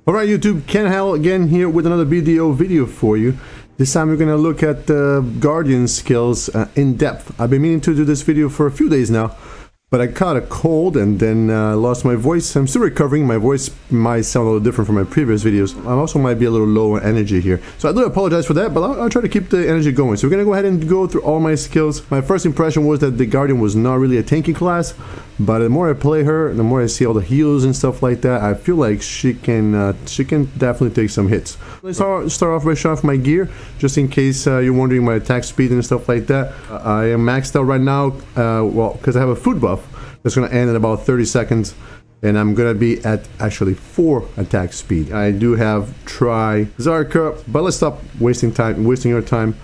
Alright YouTube, Ken Hal again here with another video for you. This time we're gonna look at the Guardian skills in depth. I've been meaning to do this video for a few days now, but I caught a cold and then lost my voice. I'm still recovering. My voice might sound a little different from my previous videos. I also might be a little low on energy here. So I do apologize for that, but I'll try to keep the energy going. So we're gonna go ahead and go through all my skills. My first impression was that the Guardian was not really a tanky class, but the more I play her, the more I see all the heals and stuff like that, I feel like she can definitely take some hits. Let's start off by showing off my gear, just in case you're wondering my attack speed and stuff like that. I am maxed out right now, well, because I have a food buff that's going to end in about 30 seconds, and I'm going to be at actually 4 attack speed. I do have Try Zarka, but let's stop wasting your time.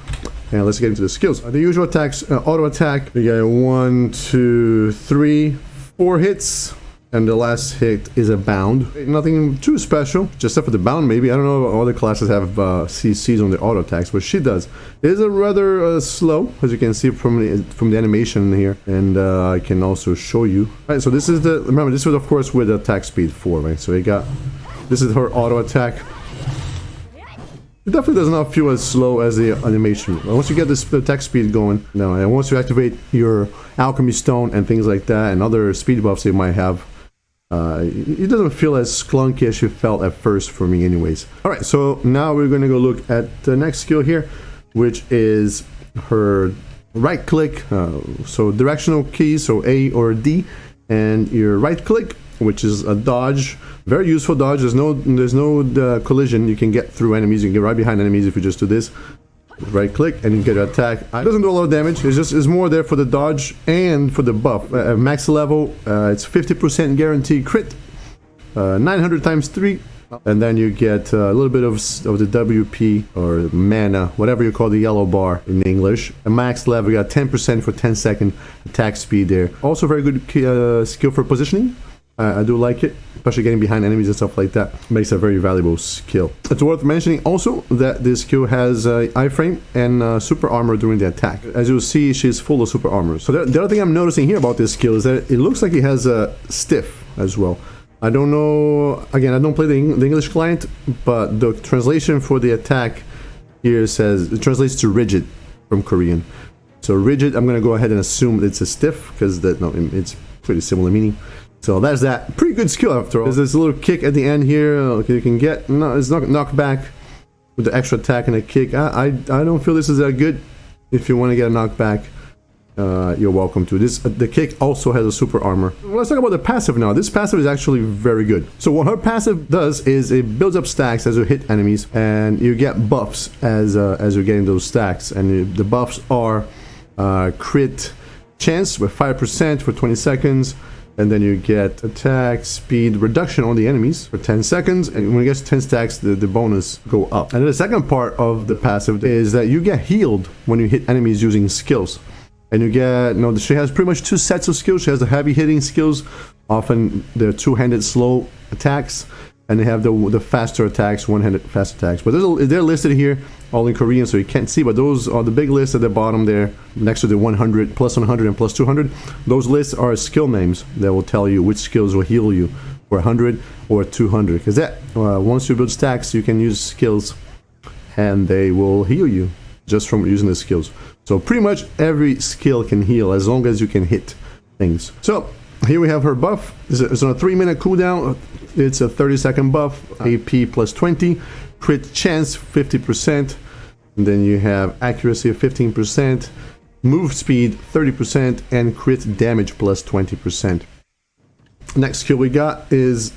And let's get into the skills. The usual attacks, auto attack. We got 1, 2, 3, 4 hits, and the last hit is a bound. Nothing too special, just except for the bound maybe. I don't know if other classes have CCs on their auto attacks, but she does. It is a rather slow, as you can see from the animation here, and I can also show you. Right, so this is the, remember this was of course with attack speed 4, right? So we got, this is her auto attack. It definitely does not feel as slow as the animation. Once you get this attack speed going, now, and once you activate your alchemy stone and things like that, and other speed buffs you might have, it doesn't feel as clunky as you felt at first for me anyways. Alright, so now we're going to go look at the next skill here, which is her right click, so directional keys, so A or D, and your right click, which is a dodge, very useful dodge. There's no collision. You can get through enemies. You can get right behind enemies if you just do this. Right click and you get an attack. It doesn't do a lot of damage. It's more there for the dodge and for the buff. Max level, it's 50% guaranteed crit, 900 times 3, and then you get a little bit of the WP or mana, whatever you call the yellow bar in English. A max level, you got 10% for 10-second attack speed there. Also very good skill for positioning. I do like it, especially getting behind enemies and stuff like that. Makes a very valuable skill. It's worth mentioning also that this skill has iframe and super armor during the attack. As you'll see, she's full of super armor. So the other thing I'm noticing here about this skill is that it looks like it has a stiff as well. I don't know, again, I don't play the English client, but the translation for the attack here says, it translates to rigid from Korean. So rigid, I'm going to go ahead and assume it's a stiff, because it's pretty similar meaning. So that's that. Pretty good skill after all. There's this little kick at the end here. You can get, no, it's not knocked back with the extra attack and a kick. I don't feel this is that good. If you want to get a knockback, you're welcome to. The kick also has a super armor. Let's talk about the passive now. This passive is actually very good. So what her passive does is it builds up stacks as you hit enemies, and you get buffs as you're getting those stacks. And the buffs are crit chance with 5% for 20 seconds. And then you get attack speed reduction on the enemies for 10 seconds. And when it gets to 10 stacks, the bonus go up. And then the second part of the passive is that you get healed when you hit enemies using skills. And you get, she has pretty much 2 sets of skills. She has the heavy hitting skills. Often they're two-handed slow attacks. And they have the faster attacks, one-handed fast attacks. But they're listed here, all in Korean, so you can't see. But those are the big lists at the bottom there, next to the 100, plus 100, and plus 200. Those lists are skill names that will tell you which skills will heal you for 100 or 200. Because once you build stacks, you can use skills, and they will heal you just from using the skills. So pretty much every skill can heal as long as you can hit things. So here we have her buff. It's on a 3-minute cooldown. It's a 30-second buff. AP plus 20, crit chance 50%, and then you have accuracy of 15%, move speed 30%, and crit damage plus 20%. Next skill we got is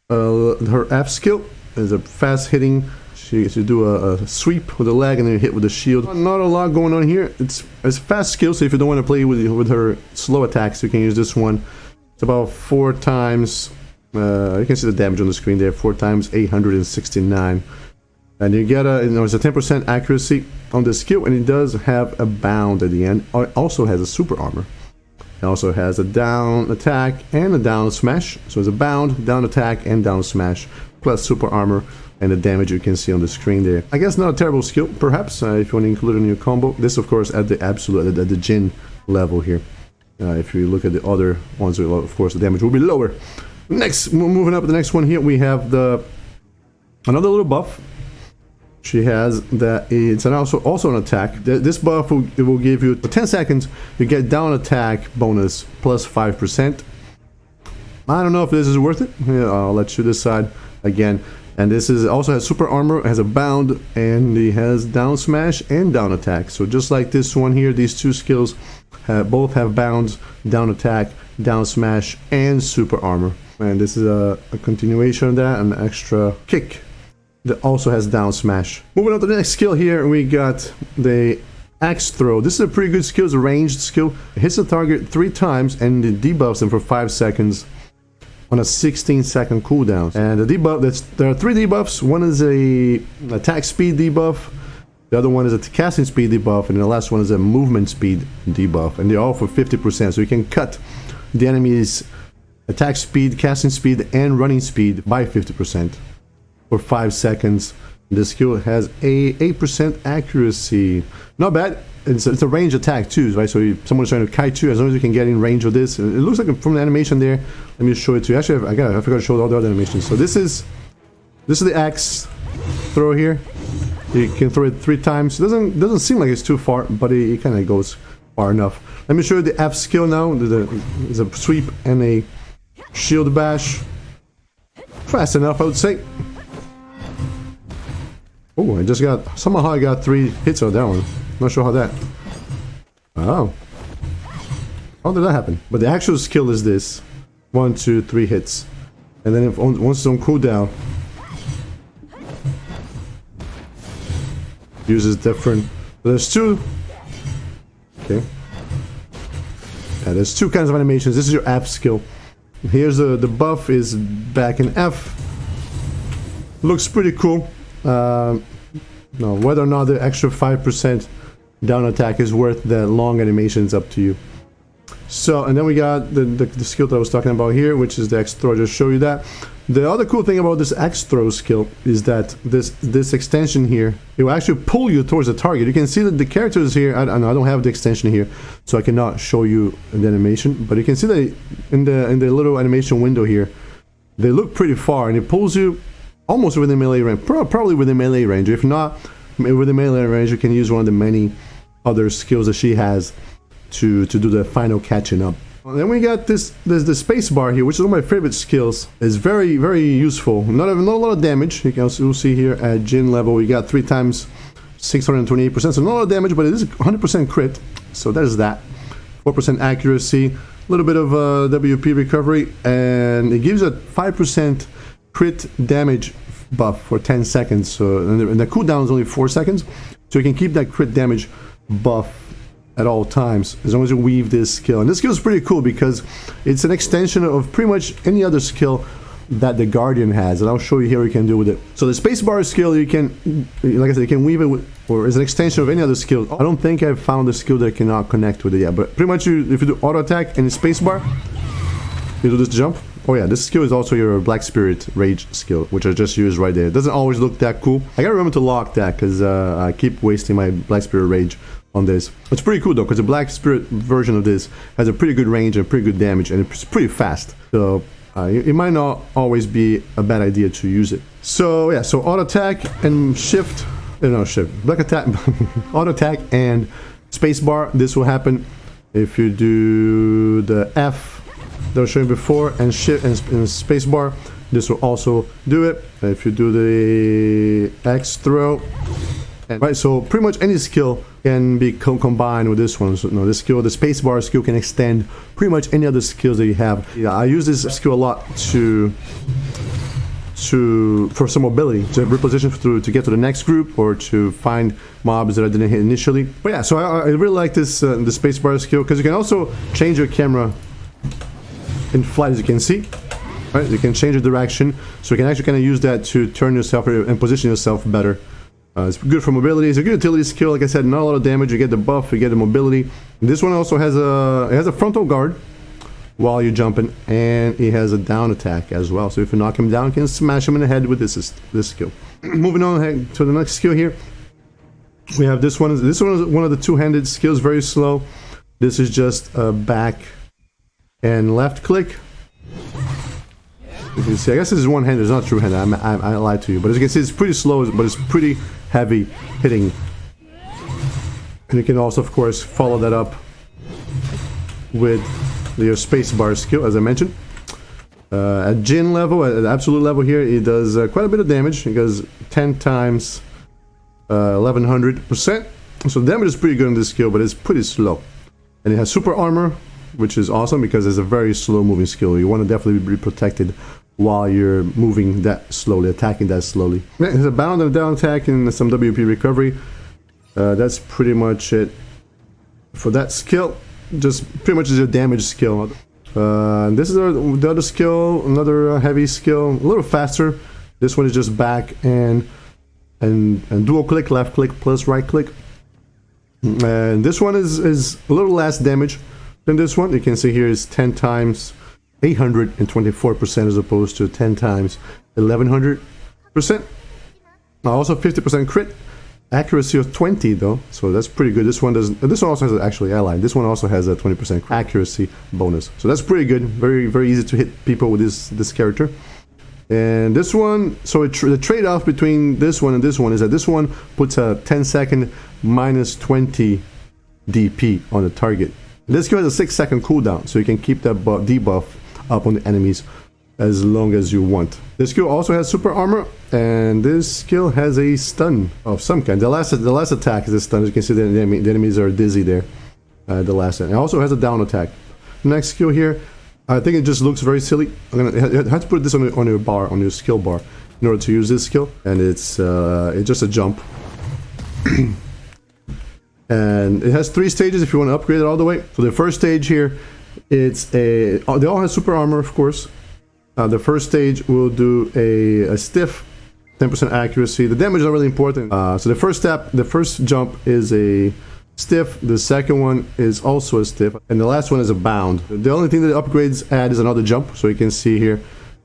her F skill. Is a fast hitting. She do a sweep with the leg and then you hit with the shield. Not a lot going on here. It's fast skill, so if you don't want to play with her slow attacks, you can use this one. It's about 4 times. You can see the damage on the screen there. 4 times 869, and you get it's a 10% accuracy on the skill, and it does have a bound at the end. It also has a super armor. It also has a down attack and a down smash. So it's a bound, down attack, and down smash, plus super armor, and the damage you can see on the screen there. I guess not a terrible skill, perhaps, if you want to include it in your combo. This, of course, at the absolute, at the Jin level here. If you look at the other ones, of course, the damage will be lower. Next, moving up, the next one here, we have the Another little buff she has that it's also an attack. This buff will give you for 10 seconds you get down attack bonus plus 5%. I don't know if this is worth it. Yeah, I'll let you decide again. And this is also has super armor, has a bound, and it has down smash and down attack. So just like this one here, these two skills both have bounds, down attack, down smash, and super armor. And this is a continuation of that, an extra kick that also has down smash. Moving on to the next skill here, we got the axe throw. This is a pretty good skill. It's a ranged skill. It hits the target 3 times and it debuffs them for 5 seconds. On a 16-second cooldown. And the debuff, there are 3 debuffs. One is a attack speed debuff, the other one is a casting speed debuff, and the last one is a movement speed debuff. And they're all for 50%, so you can cut the enemy's attack speed, casting speed, and running speed by 50% for 5 seconds. This skill has a 8% accuracy. Not bad. It's a range attack too, right? So if someone's trying to kite you, as long as you can get in range of this. It looks like from the animation there. Let me show it to you. Actually, I forgot to show all the other animations. So this is the axe throw here. You can throw it 3 times. It doesn't seem like it's too far, but it kind of goes far enough. Let me show you the F skill now. There's a sweep and a shield bash. Fast enough, I would say. Oh, I got 3 hits on that one. Not sure how that. Oh. How did that happen? But the actual skill is this. 1, 2, 3 hits. And then once it's on cooldown, uses different. There's 2. Okay. Yeah, there's 2 kinds of animations. This is your F skill. Here's the buff is back in F. Looks pretty cool. No, whether or not the extra 5% down attack is worth the long animation is up to you. So, and then we got the skill that I was talking about here, which is the X throw. I just show you that. The other cool thing about this X throw skill is that this extension here, it will actually pull you towards the target. You can see that the characters here, I don't have the extension here, so I cannot show you the animation, but you can see that in the little animation window here, they look pretty far, and it pulls you almost within melee range, probably within melee range. If not within melee range, you can use one of the many other skills that she has to do the final catching up. Then we got the space bar here, which is one of my favorite skills. It's very, very useful. Not a lot of damage. You can also see here at Jin level, we got 3 times 628%, so not a lot of damage, but it is 100% crit. So there's that. 4% accuracy, a little bit of WP recovery, and it gives a 5% crit damage buff for 10 seconds. So and the cooldown is only 4 seconds, so you can keep that crit damage buff at all times as long as you weave this skill. And this skill is pretty cool because it's an extension of pretty much any other skill that the Guardian has, and I'll show you here what you can do with it. So the spacebar skill, you can, like I said, you can weave it with, or is an extension of any other skill. I don't think I've found a skill that cannot connect with it yet, but pretty much if you do auto attack and the spacebar, you do this jump. Oh yeah, this skill is also your Black Spirit Rage skill, which I just used right there. It doesn't always look that cool. I gotta remember to lock that because I keep wasting my Black Spirit Rage on this. It's pretty cool though, because the Black Spirit version of this has a pretty good range and pretty good damage, and it's pretty fast. So it might not always be a bad idea to use it. So yeah, so auto attack and shift, black attack, auto attack and spacebar. This will happen if you do the F that I was showing before, and shift and spacebar. This will also do it. If you do the X throw, right, so pretty much any skill can be combined with this one. So, this skill, the spacebar skill, can extend pretty much any other skills that you have. Yeah, I use this skill a lot for some mobility, to reposition to get to the next group, or to find mobs that I didn't hit initially. But yeah, so I really like this the spacebar skill, because you can also change your camera in flight, as you can see. Right, you can change the direction, so you can actually kind of use that to turn yourself and position yourself better. It's good for mobility. It's a good utility skill. Like I said, not a lot of damage. You get the buff, you get the mobility. And this one also has a frontal guard while you're jumping, and it has a down attack as well. So if you knock him down, you can smash him in the head with this skill. Moving on to the next skill here, we have this one. This one is one of the two-handed skills. Very slow. This is just a back and left click. As you see, I guess this is one-handed, it's not true-handed, I lied to you. But as you can see, it's pretty slow, but it's pretty heavy hitting. And you can also, of course, follow that up with your spacebar skill, as I mentioned. At Jin level, at absolute level here, it does quite a bit of damage. It goes 10 times 1100%. So the damage is pretty good on this skill, but it's pretty slow. And it has super armor, which is awesome because it's a very slow moving skill. You want to definitely be protected while you're moving that slowly, attacking that slowly. It has a bound and down attack and some WP recovery. That's pretty much it for that skill. Just pretty much is a damage skill. This is the other skill, another heavy skill, a little faster. This one is just back and dual click, left click plus right click. And this one is a little less damage than this one. You can see here is 10 times 824% as opposed to 10 times 1100%. Also 50% crit. Accuracy of 20 though, so that's pretty good. This one doesn't. This one also has actually allied. This one also has a 20% accuracy bonus, so that's pretty good. Very easy to hit people with this character. And this one, so the trade-off between this one and this one is that this one puts a 10-second minus 20 DP on the target. This skill has a 6-second cooldown, so you can keep that debuff up on the enemies as long as you want. This skill also has super armor, and this skill has a stun of some kind. The last attack is a stun. As you can see, the enemies are dizzy there. The last one. It also has a down attack. Next skill here, I think it just looks very silly. You have to put this on your bar, on your skill bar, in order to use this skill. And it's just a jump. And it has 3 stages if you want to upgrade it all the way. So the first stage here, they all have super armor, of course. The first stage will do a stiff, 10% accuracy. The damage is not really important. So the first jump is a stiff. The second one is also a stiff, and the last one is a bound. The only thing that the upgrades add is another jump. So you can see here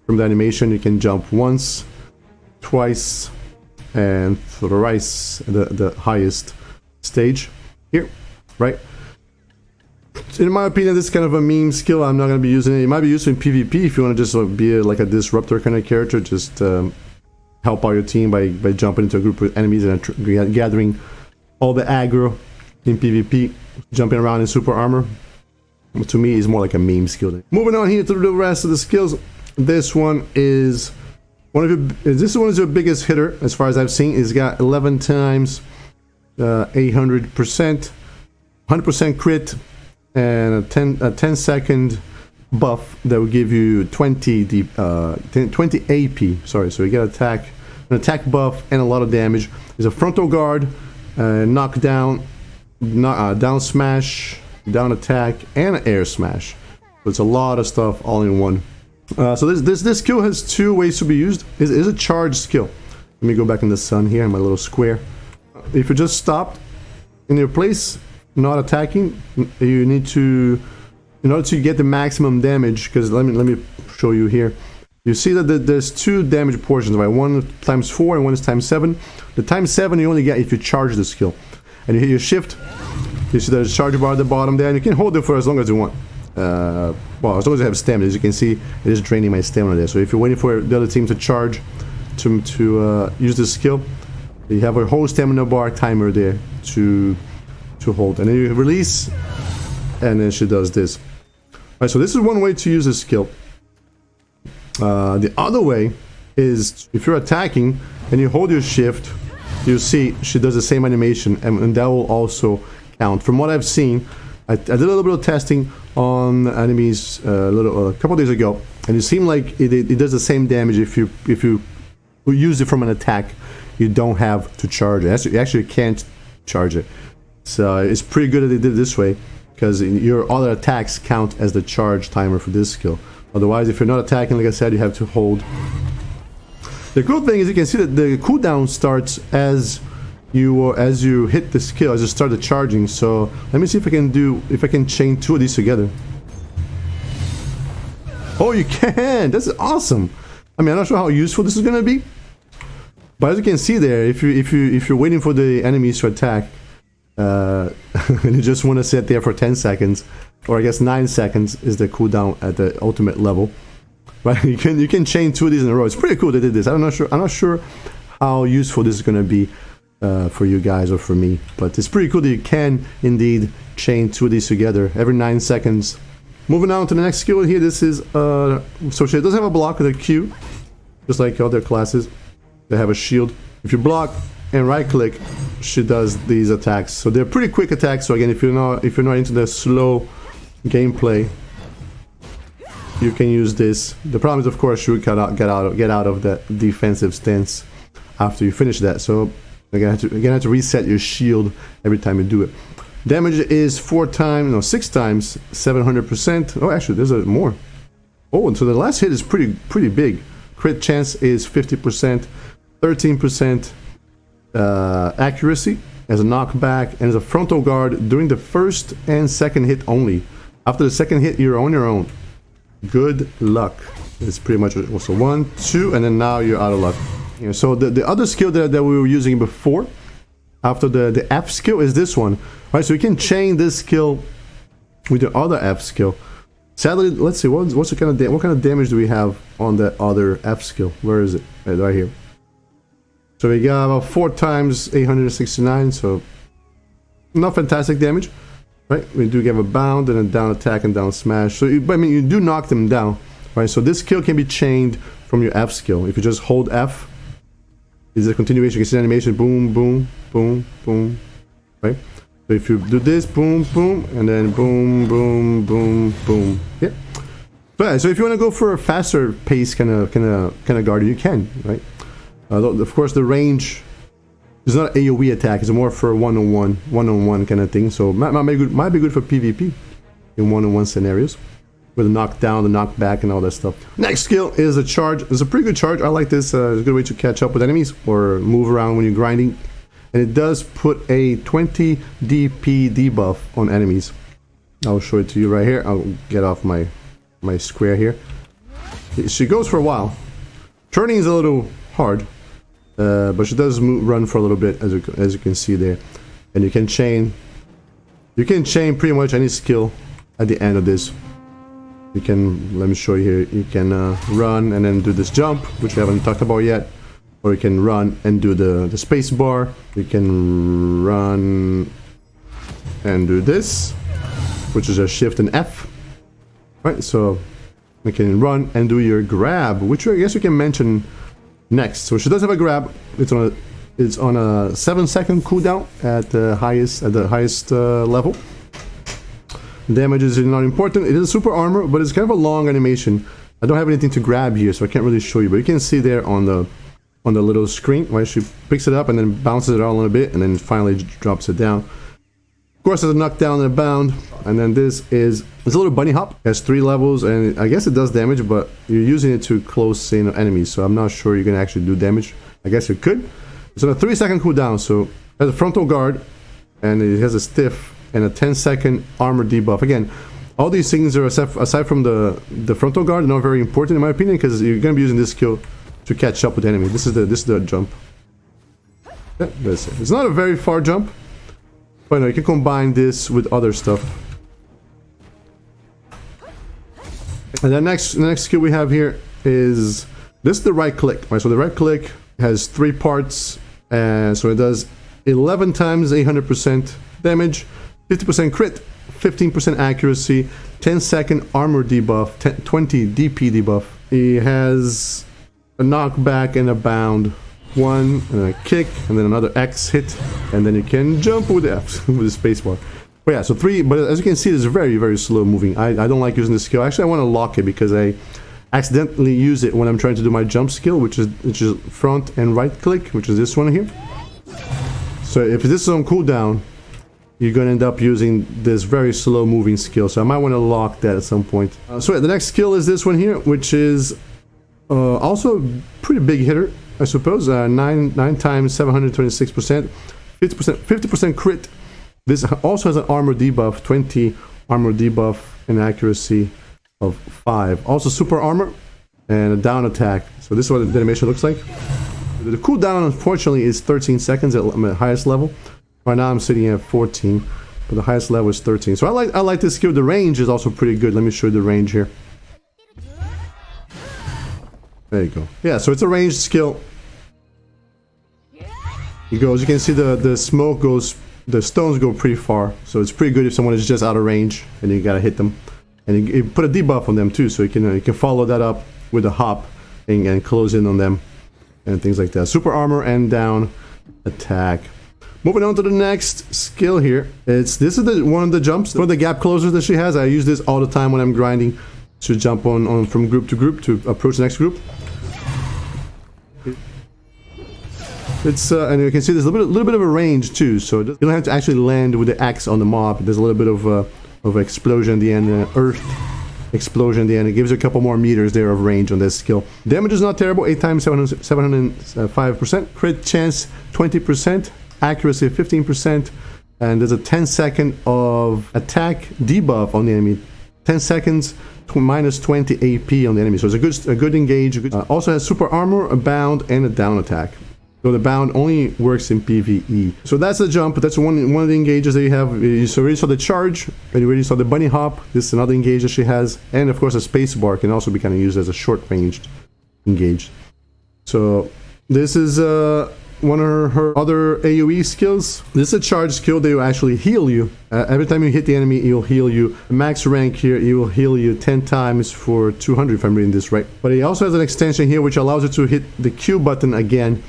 from the animation, you can jump once, twice, and thrice. The highest stage here, right? In my opinion, this is kind of a meme skill. I'm not going to be using it. It might be used in PvP if you want to just be like a disruptor kind of character. Just help out your team by jumping into a group of enemies and gathering all the aggro in PvP. Jumping around in super armor, to me, is more like a meme skill. Moving on here to the rest of the skills. This one is this one is your biggest hitter as far as I've seen. It's got 11 times 800%, 100% crit. And a 10-second buff that will give you 20 AP. Sorry, so you get an attack buff and a lot of damage. There's a frontal guard, knockdown, down smash, down attack, and an air smash. So it's a lot of stuff all in one. So this skill has 2 ways to be used. It's a charge skill. Let me go back in the sun here in my little square. If you just stopped in your place, not attacking, you need to, in order to get the maximum damage, because let me show you here. You see that there's 2 damage portions, right? One times 4 and one is times 7. The times 7 you only get if you charge the skill, and you hit your shift. You see there's a charge bar at the bottom there, and you can hold it for as long as you want. Well, as long as you have stamina. As you can see, it is draining my stamina there. So if you're waiting for the other team to charge to use this skill, you have a whole stamina bar timer there to hold, and then you release, and then she does this. Alright, so this is one way to use this skill. The other way is if you're attacking and you hold your shift, you see she does the same animation, and that will also count. From what I've seen, I did a little bit of testing on enemies a couple days ago, and it seemed like it does the same damage if you use it from an attack. You don't have to charge it. You actually can't charge it. So it's pretty good that they did it this way, because your other attacks count as the charge timer for this skill. Otherwise, if you're not attacking, like I said, you have to hold. The cool thing is you can see that the cooldown starts as you hit the skill, as you start the charging. So let me see if I can chain 2 of these together. Oh, you can! That's awesome. I mean, I'm not sure how useful this is gonna be, but as you can see there, if you're waiting for the enemies to attack, and you just want to sit there for 10 seconds, or I guess 9 seconds is the cooldown at the ultimate level. right? You can chain 2 of these in a row. It's pretty cool they did this. I'm not sure how useful this is going to be for you guys or for me, but it's pretty cool that you can indeed chain 2 of these together every 9 seconds. Moving on to the next skill here. This is so she doesn't have a block with a Q, just like other classes. They have a shield. If you block and right click, she does these attacks. So they're pretty quick attacks. So again, if you're not into the slow gameplay, you can use this. The problem is, of course, you get out of that defensive stance after you finish that. So you're gonna have to reset your shield every time you do it. Damage is 6 times 700%. Oh, actually, there's more. Oh, and so the last hit is pretty big. Crit chance is 50%, 13% accuracy as a knockback, and as a frontal guard during the first and second hit only. After the second hit, you're on your own. Good luck. It's pretty much so 1, 2, and then now you're out of luck. Yeah, so the other skill that we were using before, after the F skill, is this one. Right, so you can chain this skill with the other F skill. Sadly, let's see what kind of damage do we have on that other F skill? Where is it? Right here. So we got about 4 times 869. So not fantastic damage, right? We do give a bound and a down attack and down smash. So I mean, you do knock them down, right? So this skill can be chained from your F skill. If you just hold F, is a continuation. You can see animation. Boom, boom, boom, boom, right? So if you do this, boom, boom, and then boom, boom, boom, boom. Yeah. But yeah, so if you want to go for a faster pace kind of guard, you can, right? Of course, the range is not an AOE attack. It's more for one-on-one kind of thing. So might be good for PvP in one-on-one scenarios with the knockdown, the knockback, and all that stuff. Next skill is a charge. It's a pretty good charge. I like this. It's a good way to catch up with enemies or move around when you're grinding. And it does put a 20 DP debuff on enemies. I'll show it to you right here. I'll get off my square here. She goes for a while. Turning is a little hard, but she does run for a little bit, as you can see there. And you can chain pretty much any skill at the end of this. You can, let me show you here. You can run and then do this jump, which we haven't talked about yet. Or you can run and do the space bar. You can run and do this, which is a shift and F. Right, so you can run and do your grab, which I guess you can mention next. So she does have a grab. It's on a 7-second cooldown at the highest level. Damage is not important. It is a super armor, but it's kind of a long animation. I don't have anything to grab here, so I can't really show you, but you can see there on the little screen, right? She picks it up and then bounces it all in a bit and then finally drops it down. Of course, there's a knockdown and a bound, and then it's a little bunny hop. It has 3 levels, and I guess it does damage, but you're using it to close in enemies, so I'm not sure you can actually do damage. I guess you could. It's on a 3-second cooldown, so it has a frontal guard, and it has a stiff and a 10-second armor debuff. Again, all these things are, aside from the frontal guard, not very important in my opinion, because you're going to be using this skill to catch up with the enemy. This is the jump. Yeah, that's it. It's not a very far jump, but no, you can combine this with other stuff. And the next skill we have here is this is the right click. Right, so the right click has 3 parts, and so it does 11 times 800% damage, 50% crit, 15% accuracy, 10-second armor debuff, 20 DP debuff. It has a knockback and a bound, 1 and a kick, and then another X hit, and then you can jump with the F with the spacebar. But yeah, so 3. But as you can see, it's very, very slow moving. I don't like using this skill. Actually, I want to lock it because I accidentally use it when I'm trying to do my jump skill, which is front and right click, which is this one here. So if this is on cooldown, you're going to end up using this very slow moving skill. So I might want to lock that at some point. So yeah, the next skill is this one here, which is also a pretty big hitter, I suppose. 9 times 726%, 50% crit. This also has an armor debuff, 20 armor debuff, and accuracy of 5. Also super armor and a down attack. So this is what the animation looks like. The cooldown, unfortunately, is 13 seconds at my highest level. Right now I'm sitting at 14, but the highest level is 13. So I like this skill. The range is also pretty good. Let me show you the range here. There you go. Yeah, so it's a ranged skill. It goes, you can see the smoke goes, the stones go pretty far. So it's pretty good if someone is just out of range and you gotta hit them. And you put a debuff on them too, so you can follow that up with a hop and close in on them and things like that. Super armor and down attack. Moving on to the next skill here. This is one of the jumps, one of the gap closers that she has. I use this all the time when I'm grinding to jump on from group to group to approach the next group. It's and you can see there's a little bit of a range too, so you don't have to actually land with the axe on the mob. There's a little bit of explosion at the end, earth explosion at the end. It gives you a couple more meters there of range on this skill. Damage is not terrible, 8 times 705%. Crit chance 20%, accuracy 15%, and there's a 10-second of attack debuff on the enemy. 10 seconds minus 20 AP on the enemy, so it's a good engage. Also has super armor, a bound, and a down attack. So the bound only works in PvE. So that's the jump. That's one of the engages that you have. You already saw the charge, and you already saw the bunny hop. This is another engage that she has. And of course a space bar can also be kind of used as a short ranged engage. So this is one of her other AoE skills. This is a charge skill that will actually heal you. Every time you hit the enemy, it will heal you. Max rank here, it will heal you 10 times for 200 if I'm reading this right. But it also has an extension here which allows you to hit the Q button again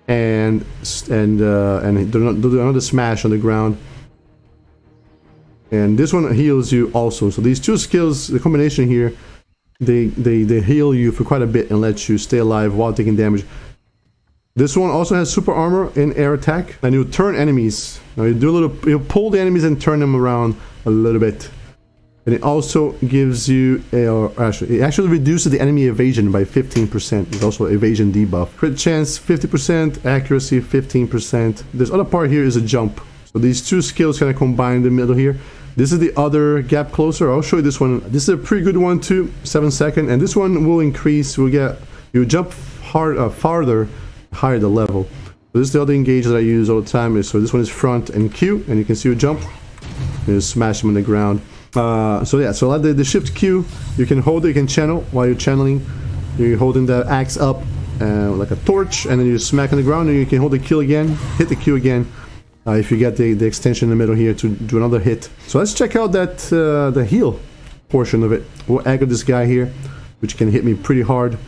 and do another smash on the ground, and this one heals you also. So these two skills, the combination here, they heal you for quite a bit and let you stay alive while taking damage. This one also has super armor and air attack, and you turn enemies. Now you pull the enemies and turn them around a little bit. And it also gives you it actually reduces the enemy evasion by 15%. It's also evasion debuff. Crit chance 50%, accuracy 15%. This other part here is a jump. So these two skills kind of combine in the middle here. This is the other gap closer. I'll show you this one. This is a pretty good one too, 7 seconds. And this one will increase. You jump farther, higher the level. So this is the other engage that I use all the time. So this one is front and Q, and you can see you jump. You smash them on the ground. So yeah, so like the shift Q, you can hold it, you can channel while you're channeling. You're holding the axe up like a torch, and then you smack on the ground, and you can hold the Q again, hit the Q again, if you get the extension in the middle here to do another hit. So let's check out that the heal portion of it. We'll aggro this guy here, which can hit me pretty hard,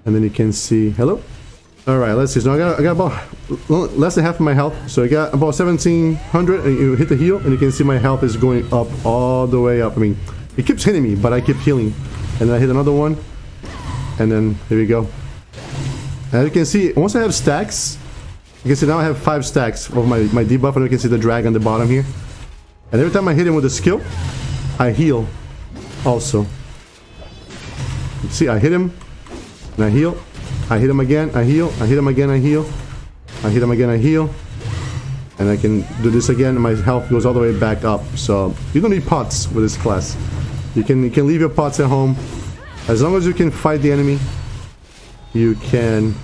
and then you can see, hello? Alright, let's see. So I got about less than half of my health. So I got about 1700, and you hit the heal, and you can see my health is going up all the way up. I mean, it keeps hitting me, but I keep healing. And then I hit another one, and then here we go. As you can see, once I have stacks, you can see now I have 5 stacks of my debuff, and you can see the drag on the bottom here. And every time I hit him with a skill, I heal also. You see, I hit him, and I heal. I hit him again, I heal. I hit him again, I heal. I hit him again, I heal. And I can do this again, and my health goes all the way back up. So you don't need pots with this class. You can leave your pots at home. As long as you can fight the enemy, you can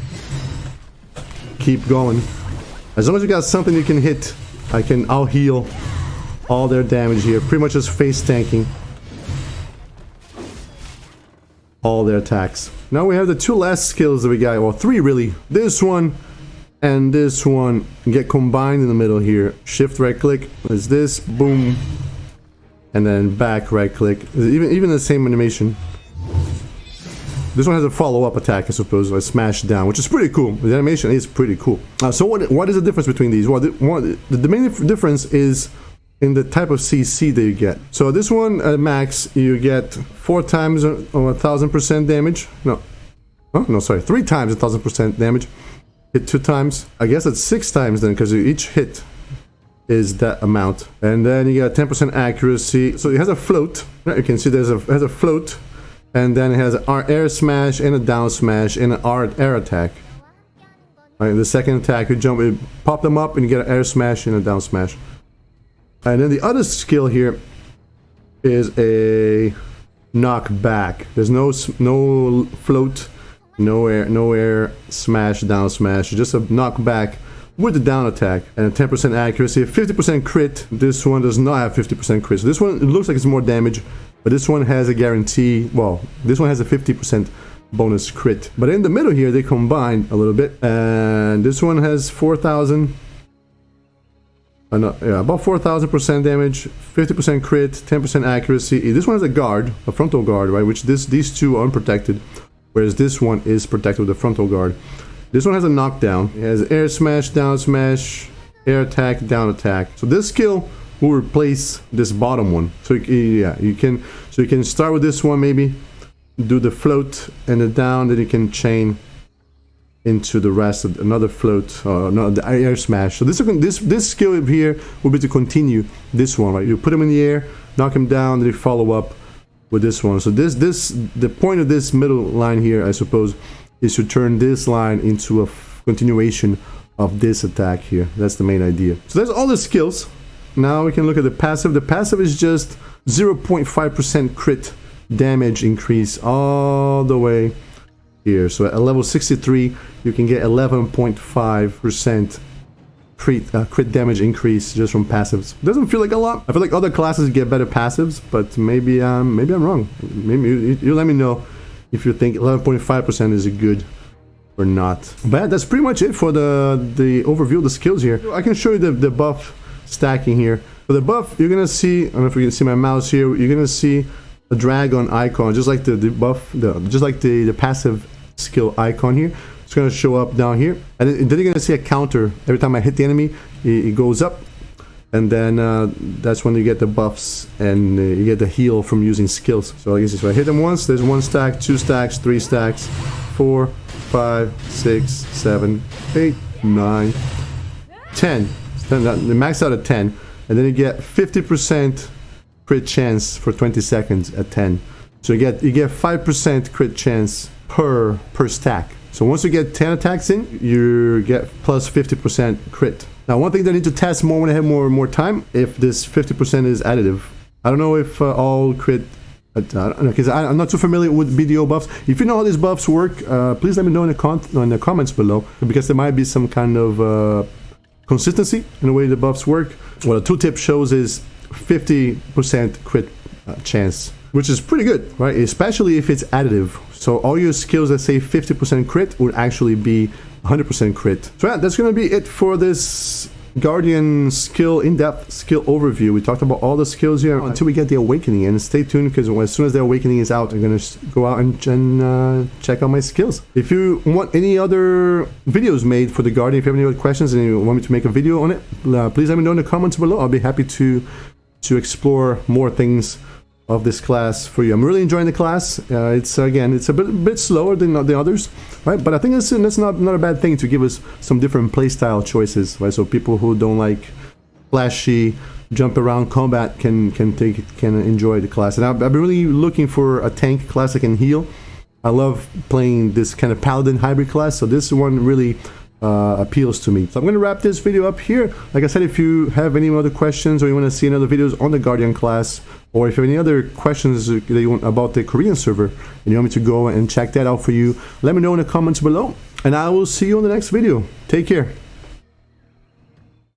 keep going. As long as you got something you can hit, I'll heal all their damage here. Pretty much just face tanking all their attacks. Now we have the 2 last skills that we got, well 3 really. This one and this one get combined in the middle here. Shift right click is this, boom, and then back right click. Even the same animation. This one has a follow-up attack, I suppose, like smash down, which is pretty cool. The animation is pretty cool. So what is the difference between these? Well, the main difference is in the type of CC that you get. So this one at max, you get 4 times 1000% damage. No, sorry, 3 times 1000% damage. Hit 2 times. I guess it's 6 times then, because each hit is that amount. And then you get 10% accuracy. So it has a float. You can see it has a float, and then it has an air smash and a down smash and an air attack. Right, the second attack, you jump, you pop them up, and you get an air smash and a down smash. And then the other skill here is a knockback. There's no float, no air smash, down smash, just a knockback with the down attack and a 10% accuracy, 50% crit. This one does not have 50% crit. So this one, it looks like it's more damage, but this one has a guarantee. Well, this one has a 50% bonus crit. But in the middle here, they combine a little bit, and this one has 4,000. Yeah, about 4,000% damage, 50% crit, 10% accuracy. This one has a guard, a frontal guard, right? Which these two are unprotected, whereas this one is protected with a frontal guard. This one has a knockdown. It has air smash, down smash, air attack, down attack. So this skill will replace this bottom one. So yeah, you can start with this one, maybe do the float and the down, then you can chain into the rest of another float, no, the air smash. So this skill here will be to continue this one, right? You put him in the air, knock him down, then you follow up with this one. So the point of this middle line here, I suppose, is to turn this line into a continuation of this attack here. That's the main idea. So that's all the skills. Now we can look at the passive. The passive is just 0.5% crit damage increase all the way here. So at level 63, you can get 11.5% crit damage increase just from passives. Doesn't feel like a lot. I feel like other classes get better passives, but maybe I'm wrong. Maybe you let me know if you think 11.5% is good or not. But that's pretty much it for the overview of the skills here. I can show you the buff stacking here. For the buff, you're gonna see, I don't know if you can see my mouse here, you're gonna see a dragon icon, just like the buff, just like the passive skill icon here. It's gonna show up down here, and then you're gonna see a counter every time I hit the enemy. It goes up, and then that's when you get the buffs and you get the heal from using skills. So like you see, so I hit them once, there's 1 stack, 2 stacks, 3 stacks, 4, 5, 6, 7, 8, 9, 10. They max out at 10, and then you get 50% crit chance for 20 seconds at 10. So you get 5% crit chance per stack. So once you get 10 attacks in, you get plus 50% crit. Now, one thing that I need to test more when I have more time, if this 50% is additive. I don't know if all crit, because I'm not too familiar with BDO buffs. If you know how these buffs work, please let me know in the comments below, because there might be some kind of consistency in the way the buffs work. What a tooltip shows is 50% crit chance, which is pretty good, right? Especially if it's additive. So all your skills that say 50% crit would actually be 100% crit. So yeah, that's gonna be it for this Guardian skill, in-depth skill overview. We talked about all the skills here until we get the awakening, and stay tuned, because as soon as the awakening is out, I'm gonna go out and check out my skills. If you want any other videos made for the Guardian, if you have any other questions and you want me to make a video on it, please let me know in the comments below. I'll be happy to explore more things of this class for you. I'm really enjoying the class. It's a bit slower than the others, right? But I think that's not a bad thing to give us some different playstyle choices, right? So people who don't like flashy jump around combat can enjoy the class. And I've been really looking for a tank class that can heal. I love playing this kind of paladin hybrid class, so this one really appeals to me. So I'm going to wrap this video up here. Like I said, if you have any other questions, or you want to see any other videos on the Guardian class, or if you have any other questions that you want about the Korean server and you want me to go and check that out for you, let me know in the comments below, and I will see you on the next video. Take care.